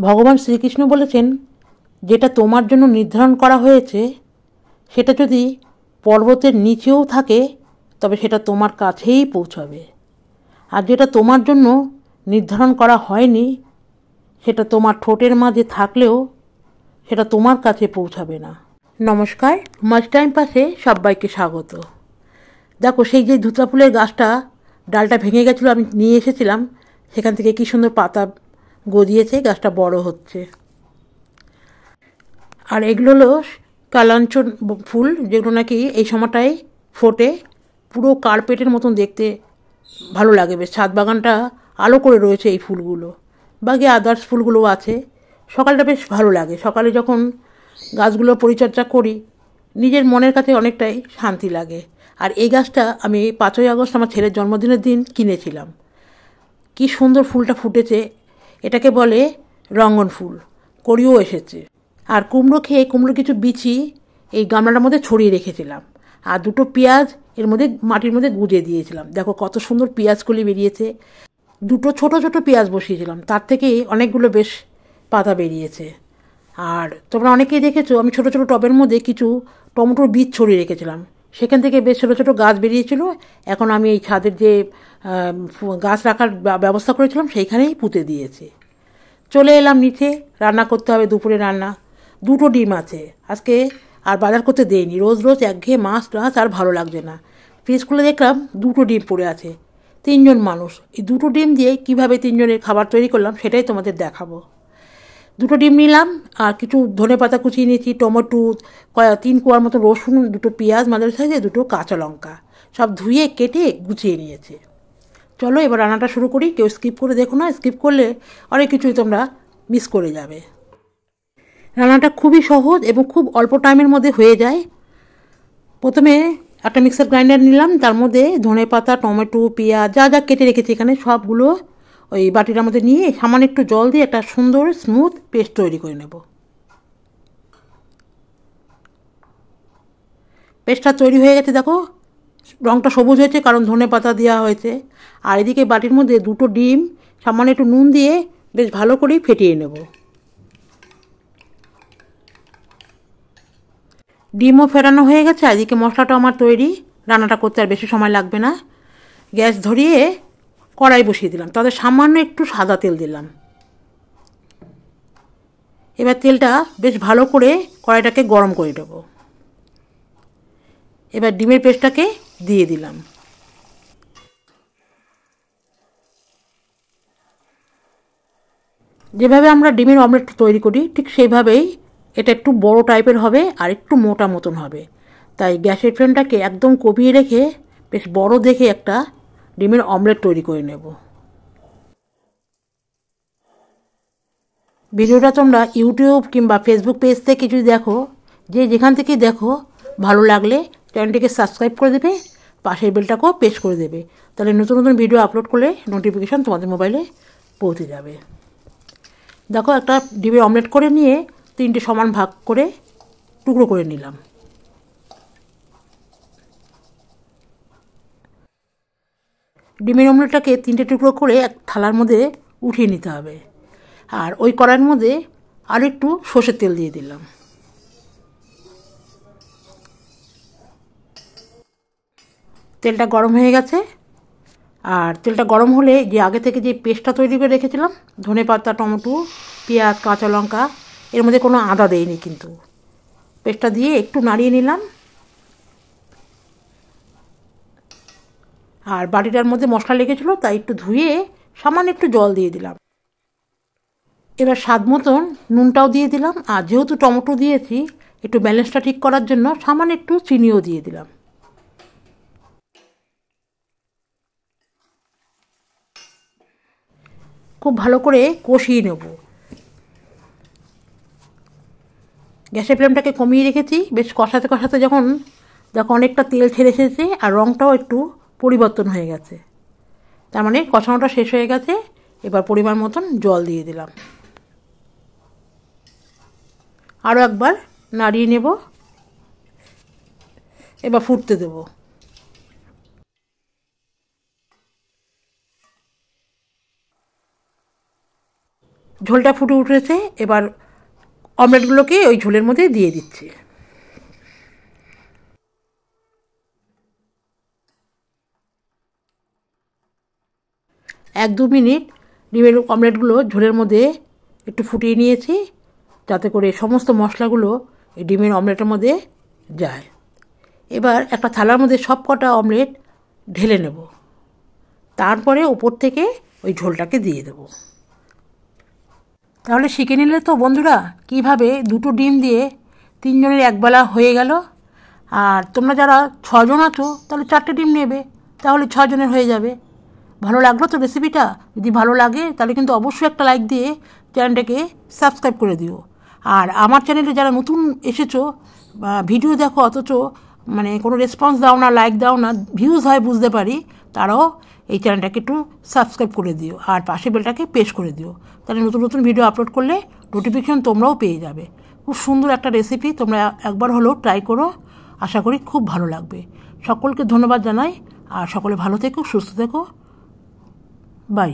ভগবান শ্রীকৃষ্ণ বলেছেন, যেটা তোমার জন্য নির্ধারণ করা হয়েছে সেটা যদি পর্বতের নিচেও থাকে তবে সেটা তোমার কাছেই পৌঁছাবে, আর যেটা তোমার জন্য নির্ধারণ করা হয়নি সেটা তোমার ঠোঁটের মাঝে থাকলেও সেটা তোমার কাছে পৌঁছাবে না। নমস্কার, মাছ টাইম পাসে সবাইকে স্বাগত। দেখো, সেই যে ধুতরা ফুলের গাছটা ডালটা ভেঙে গেছিলো, আমি নিয়ে এসেছিলাম, সেখান থেকে কী সুন্দর পাতা গজিয়েছে, গাছটা বড় হচ্ছে। আর এগুলো হলো কালাঞ্চন ফুল, যেগুলো নাকি এই সময়টায় ফোটে, পুরো কার্পেটের মতন দেখতে ভালো লাগে। বেশ ছাদ বাগানটা আলো করে রয়েছে এই ফুলগুলো, বাকি আদার্স ফুলগুলোও আছে। সকালটা বেশ ভালো লাগে, সকালে যখন গাছগুলো পরিচর্যা করি নিজের মনের কাছে অনেকটাই শান্তি লাগে। আর এই গাছটা আমি 5ই আগস্ট আমার ছেলের জন্মদিনের দিন কিনেছিলাম। কি সুন্দর ফুলটা ফুটেছে, এটাকে বলে রঙ্গন ফুল, কড়িও এসেছে। আর কুমড়ো খেয়ে কুমড়ো কিছু বিচি এই গামলাটার মধ্যে ছড়িয়ে রেখেছিলাম, আর দুটো পেঁয়াজ এর মধ্যে মাটির মধ্যে গুঁজে দিয়েছিলাম। দেখো কত সুন্দর পেঁয়াজকলি বেরিয়েছে। দুটো ছোট ছোট পেঁয়াজ বসিয়েছিলাম, তার থেকে অনেকগুলো বেশ পাতা বেরিয়েছে। আর তোমরা অনেকেই দেখেছো আমি ছোট ছোট টবের মধ্যে কিছু টমেটোর বীজ ছড়িয়ে রেখেছিলাম, সেখান থেকে বেশ ছোটো ছোটো গাছ বেরিয়েছিল। এখন আমি এই ছাদের যে গাছ রাখার ব্যবস্থা করেছিলাম সেইখানেই পুঁতে দিয়েছি। চলে এলাম নিচে, রান্না করতে হবে দুপুরে রান্না। দুটো ডিম আছে আজকে, আর বাজার করতে দেয়নি। রোজ রোজ একঘেয়ে মাছ টাছ আর ভালো লাগছে না। ফ্রিজ খুলে দেখলাম দুটো ডিম পড়ে আছে। 3জন মানুষ, এই দুটো ডিম দিয়ে কীভাবে 3জনের খাবার তৈরি করলাম সেটাই তোমাদের দেখাবো। দুটো ডিম নিলাম, আর কিছু ধনেপাতা কুচিয়ে নিয়েছি, টমেটো 3 কোয়ার মতো রসুন, দুটো পেঁয়াজ মাঝারি সাইজে, দুটো কাঁচা লঙ্কা, সব ধুয়ে কেটে গুছিয়ে নিয়েছি। চলো এবার রান্নাটা শুরু করি। কেউ স্কিপ করে দেখো না, স্কিপ করলে অনেক কিছুই তোমরা মিস করে যাবে। রান্নাটা খুবই সহজ এবং খুব অল্প টাইমের মধ্যে হয়ে যায়। প্রথমে একটা মিক্সার গ্রাইন্ডার নিলাম, তার মধ্যে ধনেপাতা, টমেটো, পেঁয়াজ যা যা কেটে রেখেছি এখানে সবগুলো ওই বাটিটার মধ্যে নিয়ে সামান্য একটু জল দিয়ে একটা সুন্দর স্মুথ পেস্ট তৈরি করে নেব। পেস্টটা তৈরি হয়ে গেছে, দেখো রঙটা সবুজ হয়েছে কারণ ধনেপাতা দেওয়া হয়েছে। আর এদিকে বাটির মধ্যে দুটো ডিম সামান্য একটু নুন দিয়ে বেশ ভালো করেই ফেটিয়ে নেব। ডিমও ফেটানো হয়ে গেছে, এদিকে মশলাটা আমার তৈরি। রান্নাটা করতে আর বেশি সময় লাগবে না। গ্যাস ধরিয়ে কড়াই বসিয়ে দিলাম, তাতে সামান্য একটু সাদা তেল দিলাম। এবার তেলটা বেশ ভালো করে কড়াইটাকে গরম করে দেবো। এবার ডিমের পেস্টটাকে দিয়ে দিলাম। যেভাবে আমরা ডিমের অমলেট তৈরি করি ঠিক সেইভাবেই এটা একটু বড় টাইপের হবে আর একটু মোটা মতন হবে। তাই গ্যাসের ফ্লেমটাকে একদম কমিয়ে রেখে বেশ বড় দেখে একটা ডিমের অমলেট তৈরি করে নেব। ভিডিওটা তোমরা ইউটিউব কিংবা ফেসবুক পেজ থেকে যদি দেখো, যে যেখান থেকেই দেখো, ভালো লাগলে চ্যানেলটিকে সাবস্ক্রাইব করে দেবে, পাশের বেলটাকেও প্রেস করে দেবে, তাহলে নতুন নতুন ভিডিও আপলোড করলে নোটিফিকেশান তোমাদের মোবাইলে পৌঁছে যাবে। দেখো একটা ডিমের অমলেট করে নিয়ে 3টে সমান ভাগ করে টুকরো করে নিলাম। ডিমের অমলেটটাকে 3টে টুকরো করে এক থালার মধ্যে উঠিয়ে নিতে হবে। আর ওই কড়াইয়ের মধ্যে আর একটু সর্ষের তেল দিয়ে দিলাম। তেলটা গরম হয়ে গেছে, আর তেলটা গরম হলে যে আগে থেকে যে পেস্টটা তৈরি করে রেখেছিলাম, ধনেপাতা, টমেটো, পেঁয়াজ, কাঁচা লঙ্কা, এর মধ্যে কোনো আদা দেয়নি কিন্তু, পেস্টটা দিয়ে একটু নাড়িয়ে নিলাম। আর বাটিটার মধ্যে মশলা লেগেছিলো তাই একটু ধুয়ে সামান্য একটু জল দিয়ে দিলাম। এবার স্বাদ মতন নুনটাও দিয়ে দিলাম, আর যেহেতু টমেটো দিয়েছি একটু ব্যালেন্সটা ঠিক করার জন্য সামান্য একটু চিনিও দিয়ে দিলাম। খুব ভালো করে কষিয়ে নেব। গ্যাসের ফ্লেমটাকে কমিয়ে রেখেছি, বেশ কষাতে কষাতে যখন দেখো অনেকটা তেল ছেড়ে এসেছে আর রঙটাও একটু পরিবর্তন হয়ে গেছে, তার মানে কষানোটা শেষ হয়ে গেছে। এবার পরিমাণ মতন জল দিয়ে দিলাম, আরও একবার নাড়িয়ে নেব। এবার ফুটতে দেব। ঝোলটা ফুটে উঠেছে, এবার অমলেটগুলোকে ওই ঝোলের মধ্যে দিয়ে দিচ্ছি। এক দু মিনিট ডিমের অমলেটগুলো ঝোলের মধ্যে একটু ফুটিয়ে নিয়েছি, যাতে করে সমস্ত মশলাগুলো এই ডিমের অমলেটের মধ্যে যায়। এবার একটা থালার মধ্যে সব কটা অমলেট ঢেলে নেব, তারপরে ওপর থেকে ওই ঝোলটাকে দিয়ে দেব। তাহলে শিখে নিলে তো বন্ধুরা কিভাবে দুটো ডিম দিয়ে 3 জনের একবেলা হয়ে গেল। আর তোমরা যারা 6 জন আছো তাহলে 4টে ডিম নেবে, তাহলে 6 জনের হয়ে যাবে। ভালো লাগলো তো রেসিপিটা? যদি ভালো লাগে তাহলে কিন্তু অবশ্যই একটা লাইক দিয়ে চ্যানেলটাকে সাবস্ক্রাইব করে দিও। আর আমার চ্যানেলে যারা নতুন এসেছো, ভিডিও দেখো অথচ কোনো রেসপন্স দাও না, লাইক দাও না, ভিউজ হয় বুঝতে পারি, তারাও এই চ্যানেলটাকে একটু সাবস্ক্রাইব করে দিও আর পাশে বেলটাকে প্রেস করে দিও। তাহলে নতুন নতুন ভিডিও আপলোড করলে নোটিফিকেশন তোমরাও পেয়ে যাবে। খুব সুন্দর একটা রেসিপি, তোমরা একবার হলেও ট্রাই করো, আশা করি খুব ভালো লাগবে। সকলকে ধন্যবাদ জানাই, আর সকলে ভালো থেকো, সুস্থ থেকো, বাই।